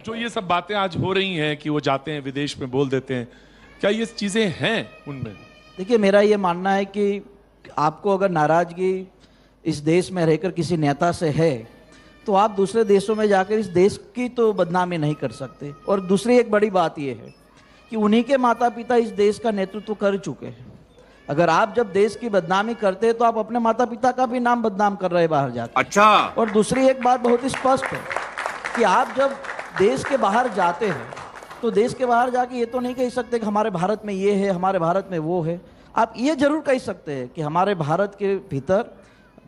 जो ये सब बातें आज हो रही हैं कि वो जाते हैं विदेश में बोल देते हैं, क्या ये चीजें हैं उनमें? देखिए, मेरा ये मानना है कि आपको अगर नाराजगी इस देश में रहकर किसी नेता से है तो आप दूसरे देशों में जाकर इस देश की तो बदनामी नहीं कर सकते। और दूसरी एक बड़ी बात यह है कि उन्हीं के माता पिता इस देश का नेतृत्व कर चुके हैं। अगर आप जब देश की बदनामी करते हैं तो आप अपने माता पिता का भी नाम बदनाम कर रहे हैं बाहर जाकर। अच्छा। और दूसरी एक बात बहुत ही स्पष्ट है कि आप जब देश के बाहर जाते हैं तो देश के बाहर जाके ये तो नहीं कह सकते कि हमारे भारत में ये है, हमारे भारत में वो है। आप ये जरूर कह सकते हैं कि हमारे भारत के भीतर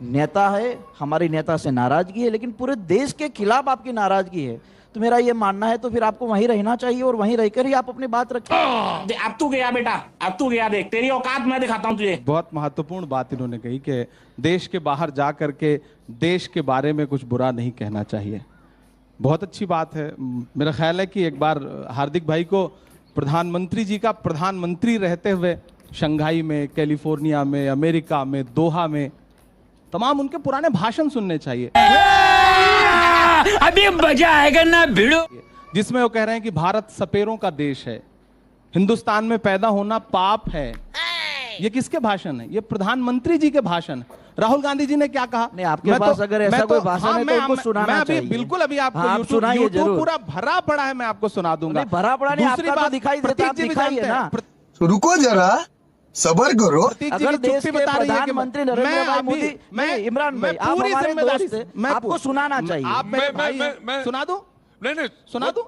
नेता है, हमारी नेता से नाराजगी है, लेकिन पूरे देश के खिलाफ आपकी नाराजगी है। तो मेरा ये मानना है तो फिर आपको वहीं रहना चाहिए और वहीं रहकर ही आप अपनी बात रखिए। अब तू गया बेटा, अब तू गया, देख तेरी औकात मैं दिखाता हूं तुझे। बहुत महत्वपूर्ण बात इन्होंने कही कि देश के बाहर जा करके देश के बारे में कुछ बुरा नहीं कहना चाहिए। बहुत अच्छी बात है। मेरा ख्याल है कि एक बार हार्दिक भाई को प्रधानमंत्री जी का प्रधानमंत्री रहते हुए शंघाई में, कैलिफोर्निया में, अमेरिका में, दोहा में तमाम उनके पुराने भाषण सुनने चाहिए। अभी मजा आएगा ना भिड़ो, जिसमें वो कह रहे हैं कि भारत सपेरों का देश है, हिंदुस्तान में पैदा होना पाप है। ये किसके भाषण है? ये प्रधानमंत्री जी के भाषण। राहुल गांधी जी ने क्या कहा? नहीं, आपके पास अगर ऐसा कोई भाषण है तो उनको सुनाना चाहिए। बिल्कुल, अभी आपको हाँ, यूट्यूब पूरा भरा पड़ा है, मैं आपको सुना दूंगा। भरा पड़ा नहीं, आपका तो दिखाई देता, आप दिखाइए ना। रुको जरा, सबर करो। अगर देश के प्रधानमंत्री नरेंद्र भाई मोदी, मैं इमरान भाई, आप हमारे दोस्त हैं, आपको सुनाना चाहिए। आप मेरे भाई हैं, सुना दूं? नहीं सुना दूं?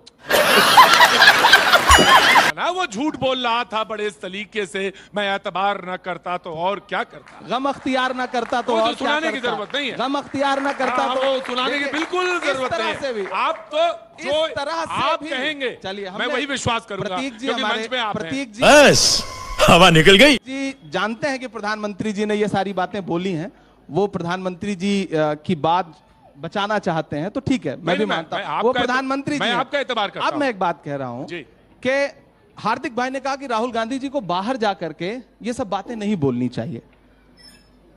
ना वो झूठ बोल रहा था बड़े सलीके से, मैं एतबार न करता तो और क्या करता, गम अख्तियार न करता तो और सुनाने की जरूरत नहीं है। गम अख्तियार न करता तो सुनाने की बिल्कुल जरूरत नहीं है। आप तो जो तरह से आप कहेंगे, चलिए मैं वही विश्वास करूंगा। प्रतीक जी, क्योंकि हमारे मंच में आप हैं। प्रतीक जी, बस हवा निकल गई जी जानते हैं कि प्रधानमंत्री जी ने ये सारी बातें बोली हैं। वो प्रधानमंत्री जी की बात बचाना चाहते हैं तो ठीक है, मैं भी मानता हूं वो प्रधानमंत्री जी। मैं आपका एतबार करता हूं। अब मैं एक बात कह रहा हूं कि हार्दिक भाई ने कहा कि राहुल गांधी जी को बाहर जाकर के ये सब बातें नहीं बोलनी चाहिए।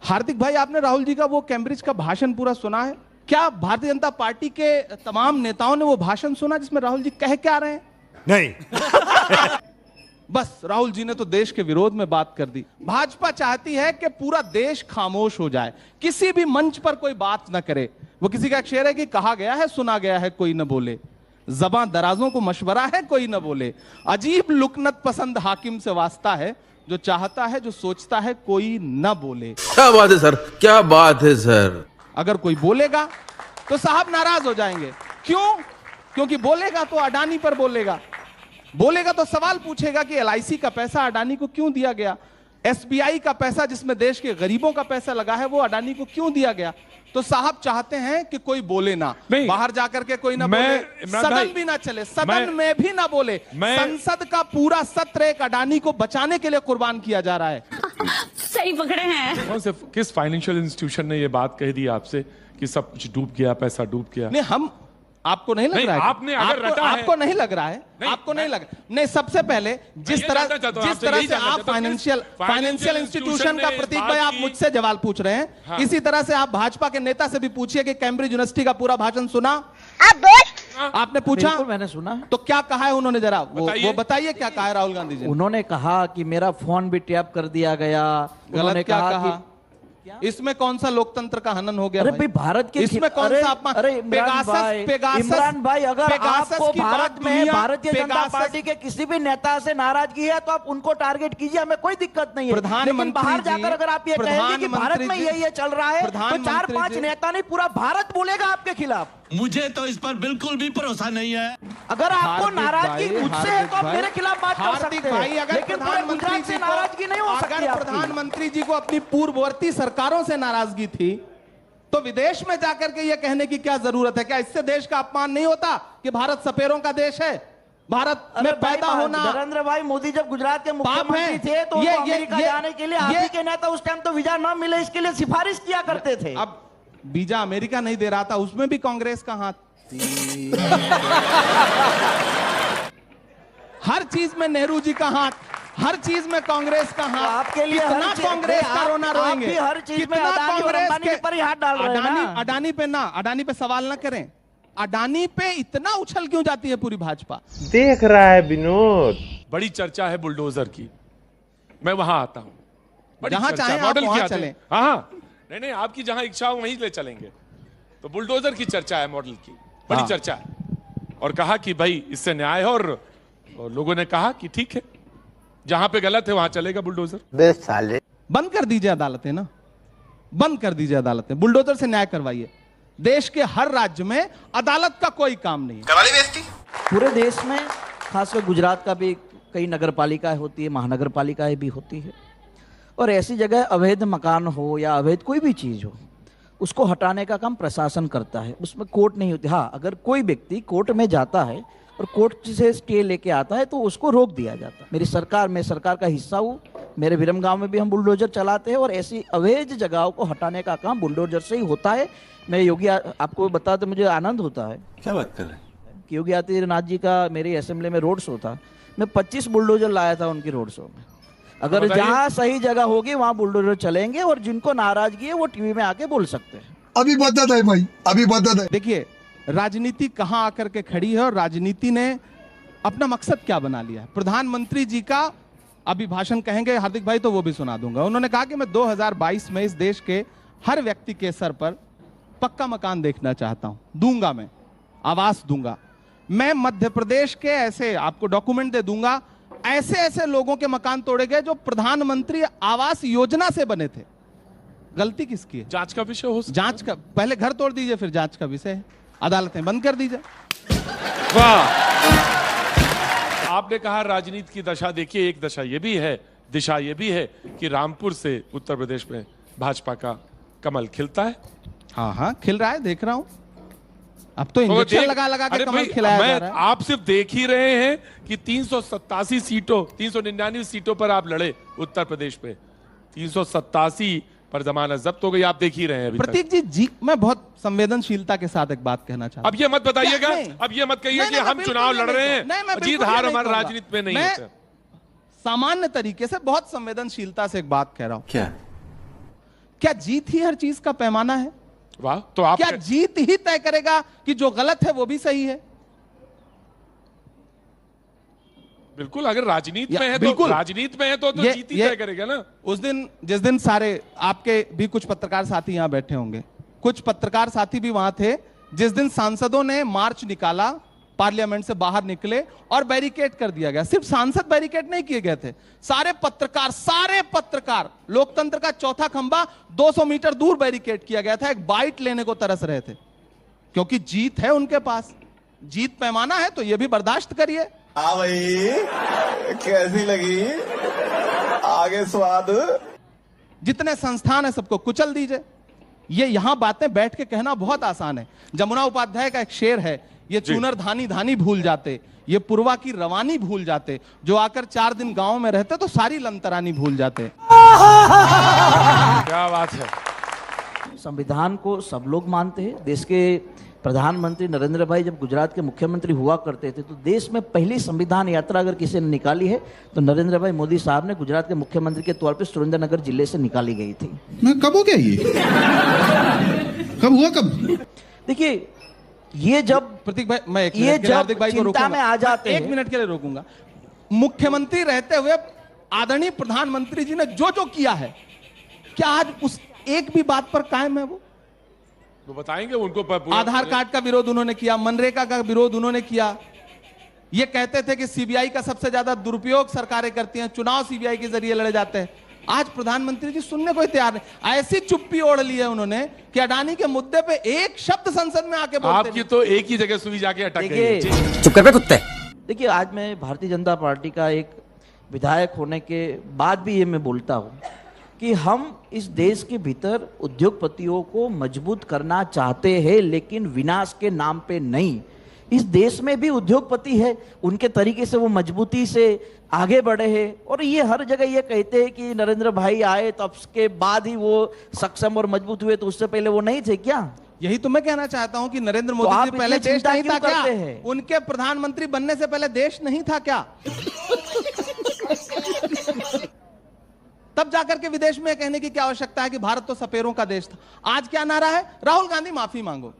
हार्दिक भाई, आपने राहुल जी का वो कैम्ब्रिज का भाषण पूरा सुना है क्या? भारतीय जनता पार्टी के तमाम नेताओं ने वो भाषण सुना जिसमें राहुल जी कह क्या रहे हैं? नहीं। बस राहुल जी ने तो देश के विरोध में बात कर दी। भाजपा चाहती है कि पूरा देश खामोश हो जाए, किसी भी मंच पर कोई बात ना करे। वो किसी का शेर है कि कहा गया है, सुना गया है, कोई न बोले। ज़बां दराजों को मशवरा है, कोई न बोले। अजीब लुकनत पसंद हाकिम से वास्ता है, जो चाहता है, जो सोचता है, कोई न बोले। क्या बात है सर, क्या बात है सर। अगर कोई बोलेगा तो साहब नाराज हो जाएंगे। क्यों? क्योंकि बोलेगा तो अडानी पर बोलेगा तो सवाल पूछेगा कि LIC का पैसा अडानी को क्यों दिया गया, SBI का पैसा जिसमें देश के गरीबों का पैसा लगा है वो अडानी को क्यों दिया गया। तो साहब चाहते हैं कि कोई बोले ना, बाहर जाकर के कोई ना बोले, सदन भी ना चले, सदन में भी ना बोले। संसद का पूरा सत्र एक अडानी को बचाने के लिए कुर्बान किया जा रहा है। सही पकड़े हैं। कौन से किस फाइनेंशियल इंस्टीट्यूशन ने ये बात कह दी आपसे कि सब कुछ डूब गया, पैसा डूब गया? नहीं, हम आपको नहीं लग रहा है? आपने अगर रटा है, आपको नहीं लग रहा है? आपको नहीं लग नहीं। सबसे पहले जिस तरह से आप फाइनेंशियल इंस्टीट्यूशन का, प्रतीक भाई आप मुझसे सवाल पूछ रहे हैं, हाँ। इसी तरह से आप भाजपा के नेता से भी पूछिए कि कैम्ब्रिज यूनिवर्सिटी का पूरा भाषण सुना आपने? पूछा? मैंने सुना। तो क्या कहा है उन्होंने? जरा वो बताइए क्या कहा है राहुल गांधी जी? उन्होंने कहा कि मेरा फोन भी टैप कर दिया गया। उन्होंने क्या कहा? इसमें कौन सा लोकतंत्र का हनन हो गया? अरे भाई, भारत के इसमें कौन सा अपमान? अरे इमरान भाई, अगर आपको भारत में भारतीय जनता पार्टी के किसी भी नेता से नाराजगी है तो आप उनको टारगेट कीजिए, हमें कोई दिक्कत नहीं है। लेकिन बाहर जाकर अगर आप ये कहेंगे कि भारत में ये चल रहा है तो 4-5 नेता नहीं, पूरा भारत बोलेगा आपके खिलाफ। मुझे तो इस पर बिल्कुल भी भरोसा नहीं है। अगर आपको नाराजगी मुझसे है तो आप मेरे खिलाफ बात कर सकते हैं, लेकिन पूरे गुजरात से नाराजगी नहीं हो सकती। अगर प्रधानमंत्री जी को अपनी पूर्ववर्ती सरकारों से नाराजगी थी तो विदेश में जाकर के ये कहने की क्या जरूरत है? क्या इससे देश का अपमान नहीं होता कि भारत सपेरों का देश है? भारत में पैदा होना। नरेंद्र भाई मोदी जब गुजरात के मुख्यमंत्री थे तो उनको अमेरिका जाने के लिए आप ही के नेता उस टाइम तो वीजा न मिले इसके लिए सिफारिश किया करते थे। अब वीजा अमेरिका नहीं दे रहा था, उसमें भी कांग्रेस का हाथ। हर चीज में नेहरू जी का हाथ, हर चीज में कांग्रेस का हाथ। आपके लिए कितना कांग्रेस का रोना रोएंगे? हर चीज में अडानी और अंबानी पर ही हाथ डाल रहे हैं ना। अडानी पे सवाल ना करें। अडानी पे इतना उछल क्यों जाती है पूरी भाजपा? देख रहा है विनोद। बड़ी चर्चा है बुलडोजर की, मैं वहां आता हूं। बड़ी जहां चर्चा, चाहें आप मॉडल वहां की आते चलें। हैं। हाँ, नहीं, आपकी जहां इच्छा हो वहीं ले चलेंगे। तो बुलडोजर की चर्चा है, मॉडल की बड़ी हाँ। चर्चा है। और कहा कि भाई इससे न्याय है, और लोगों ने कहा कि ठीक है, जहां पे गलत है वहां चलेगा बुलडोजर। बेस्ट साले। बंद कर दीजिए अदालतें ना, बंद कर दीजिए अदालतें, बुलडोजर से न्याय करवाइए। देश के हर राज्य में अदालत का कोई काम नहीं है। पूरे देश में खासकर गुजरात का भी कई नगर पालिकाएं होती है, महानगर पालिकाएं भी होती है, और ऐसी जगह अवैध मकान हो या अवैध कोई भी चीज हो, उसको हटाने का काम प्रशासन करता है, उसमें कोर्ट नहीं होती। हाँ, अगर कोई व्यक्ति कोर्ट में जाता है और कोर्ट से स्टे लेके आता है तो उसको रोक दिया जाता है। मेरी सरकार, मैं सरकार का हिस्सा हूँ, मेरे विरम गांव में भी हम बुलडोजर चलाते हैं, और ऐसी अवैध जगहों को हटाने का काम बुलडोजर से ही होता है। मैं योगी आपको बताते मुझे आनंद होता है। क्या बात कर रहे हैं? कि योगी आदित्यनाथ जी का मेरी असेंबली में रोड शो था, मैं 25 बुलडोजर लाया था उनकी रोड शो में। अगर जहां सही जगह होगी वहां बुलडोजर चलेंगे, और जिनको नाराजगी है वो टीवी में आके बोल सकते हैं। अभी बदत है भाई, अभी बदत है। देखिए राजनीति कहां आकर के खड़ी है, और राजनीति ने अपना मकसद क्या बना लिया है। प्रधानमंत्री जी का अभी भाषण कहेंगे हार्दिक भाई, तो वो भी सुना दूंगा। उन्होंने कहा कि मैं 2022 में इस देश के हर व्यक्ति के सर पर पक्का मकान देखना चाहता हूं, दूंगा, मैं आवास दूंगा। मैं मध्य प्रदेश के ऐसे, आपको डॉक्यूमेंट दे दूंगा, ऐसे ऐसे लोगों के मकान तोड़े गए जो प्रधानमंत्री आवास योजना से बने थे। गलती किसकी है? जांच का विषय हो सकता जांच का, पहले घर तोड़ दीजिए फिर जांच का विषय है। अदालतें बंद कर दीजिए। वाह, आपने कहा राजनीति की दशा। देखिए, एक दशा ये भी है, दिशा ये भी है कि रामपुर से उत्तर प्रदेश में भाजपा का कमल खिलता है। हाँ हाँ, खिल रहा है, देख रहा हूं। अब तो इंजेक्शन लगा लगा के कमल खिलाया जा रहा है। आप सिर्फ देख ही रहे हैं कि 387 सीटों, 399 सीटों पर आप लड़े उत्तर प्रदेश पे, 387 पर जमानत जब्त हो गई। आप देख ही रहे हैं अभी प्रतीक जी, मैं बहुत संवेदनशीलता के साथ एक बात कहना चाहता हूं। अब ये मत बताइएगा, अब ये मत कहिए कि हम चुनाव लड़ रहे हैं, जीत हार हमारी राजनीति में नहीं होता। सामान्य तरीके से बहुत संवेदनशीलता से एक बात कह रहा हूं। क्या जीत ही हर चीज का पैमाना है? वाह, तो आप क्या जीत ही तय करेगा कि जो गलत है वो भी सही है? बिल्कुल, अगर राजनीति में है बिल्कुल, तो राजनीति में है तो जीत ही तय करेगा ना। उस दिन, जिस दिन सारे आपके भी कुछ पत्रकार साथी यहां बैठे होंगे, कुछ पत्रकार साथी भी वहां थे, जिस दिन सांसदों ने मार्च निकाला, पार्लियामेंट से बाहर निकले और बैरिकेड कर दिया गया। सिर्फ सांसद बैरिकेड नहीं किए गए थे, सारे पत्रकार, लोकतंत्र का चौथा खंबा 200 मीटर दूर बैरिकेड किया गया था। एक बाइट लेने को तरस रहे थे, क्योंकि जीत है उनके पास, जीत पैमाना है, तो यह भी बर्दाश्त करिए। हाँ भाई, कैसी लगी आगे स्वाद? जितने संस्थान है सबको कुचल दीजिए। ये यहां बातें बैठ के कहना बहुत आसान है। जमुना उपाध्याय का एक शेर है, ये चुनर धानी धानी भूल जाते, ये पुरवा की रवानी भूल जाते, जो आकर 4 दिन गांव में रहते तो सारी लंतरानी भूल जाते। क्या बात है। संविधान को सब लोग मानते हैं। देश के प्रधानमंत्री नरेंद्र भाई जब गुजरात के मुख्यमंत्री हुआ करते थे, तो देश में पहली संविधान यात्रा अगर किसी ने निकाली है तो नरेंद्र भाई मोदी साहब ने गुजरात के मुख्यमंत्री के तौर पे सुरेंद्रनगर जिले से निकाली गई थी। कब हो गया ये? कब हुआ? कब? देखिए, ये जब प्रतीक भाई, मैं एक ये मिनट के लिए जब हार्दिक भाई को चिंता में आ जाते एक हैं। मिनट के लिए रोकूंगा। मुख्यमंत्री रहते हुए आदरणीय प्रधानमंत्री जी ने जो जो किया है, क्या आज उस एक भी बात पर कायम है? वो बताएंगे उनको। आधार कार्ड का विरोध उन्होंने किया, मनरेगा का विरोध उन्होंने किया। ये कहते थे कि सीबीआई का सबसे ज्यादा दुरुपयोग सरकारें करती हैं, चुनाव सीबीआई के जरिए लड़े जाते हैं। आज प्रधानमंत्री जी सुनने को तैयार नहीं। ऐसी चुप्पी ओढ़ ली है उन्होंने कि अडानी के मुद्दे पे एक शब्द संसद में आके बोलते आपकी तो एक ही जगह सुई जाके अटक गई है। चुप कर बे कुत्ते। देखिए, आज मैं भारतीय जनता पार्टी का एक विधायक होने के बाद भी ये मैं बोलता हूँ कि हम इस देश के भीतर उद्योगपतियों को मजबूत करना चाहते हैं, लेकिन विनाश के नाम पे नहीं। इस देश में भी उद्योगपति है, उनके तरीके से वो मजबूती से आगे बढ़े हैं, और ये हर जगह ये कहते हैं कि नरेंद्र भाई आए तो उसके बाद ही वो सक्षम और मजबूत हुए, तो उससे पहले वो नहीं थे क्या? यही तो मैं कहना चाहता हूं कि नरेंद्र मोदी जी पहले देश नहीं था क्या? उनके प्रधानमंत्री बनने से पहले देश नहीं था क्या? तब जाकर के विदेश में कहने की क्या आवश्यकता है कि भारत तो सपेरों का देश था? आज क्या नारा है? राहुल गांधी माफी मांगो।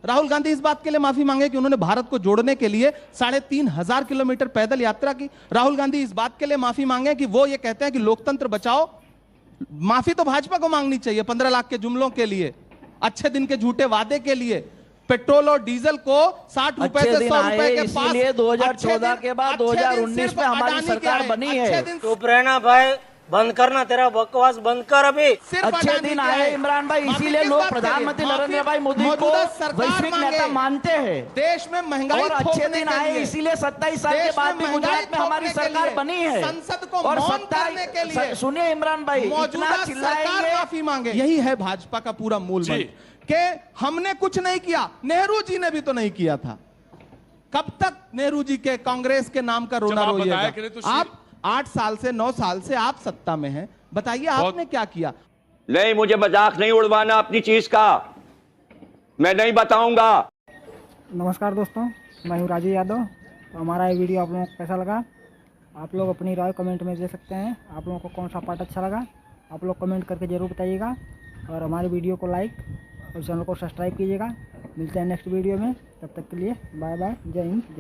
राहुल गांधी इस बात के लिए माफी मांगे कि उन्होंने भारत को जोड़ने के लिए 3,500 किलोमीटर पैदल यात्रा की। राहुल गांधी इस बात के लिए माफी मांगे कि वो ये कहते हैं कि लोकतंत्र बचाओ। माफी तो भाजपा को मांगनी चाहिए 15 लाख के जुमलों के लिए, अच्छे दिन के झूठे वादे के लिए, पेट्रोल और डीजल को 60 रुपए से 100 रुपए के पास। इसीलिए 2014 के बाद 2019 में हमारी सरकार बनी है। चुप रहना भाई, बंद करना, तेरा बकवास बंद कर अभी। अच्छे दिन आए इमरान भाई, इसीलिए लोग प्रधानमंत्री नरेंद्र भाई मोदी को वैश्विक नेता मानते हैं। देश में महंगाई और अच्छे दिन आए इसीलिए 27 साल के बाद भी गुजरात में हमारी सरकार बनी है। संसद को और मौन करने के लिए सुनिए इमरान भाई, मौजूदा सरकार माफी मांगे। यही है भाजपा का पूरा मूल मंत्र कि हमने कुछ नहीं किया। नेहरू जी ने भी तो नहीं किया था। कब तक नेहरू जी के कांग्रेस के नाम का रोना रोइएगा? आप 8 साल से 9 साल से आप सत्ता में हैं, बताइए आपने क्या किया? नहीं, मुझे मजाक नहीं उड़वाना अपनी चीज का, मैं नहीं बताऊंगा। नमस्कार दोस्तों, मैं हूँ राजू यादव। तो हमारा ये वीडियो आप लोगों को कैसा लगा? आप लोग अपनी राय कमेंट में दे सकते हैं। आप लोगों को कौन सा पार्ट अच्छा लगा आप लोग कमेंट करके ज़रूर बताइएगा। और हमारे वीडियो को लाइक और चैनल को सब्सक्राइब कीजिएगा। मिलते हैं नेक्स्ट वीडियो में, तब तक के लिए बाय बाय, जय हिंद।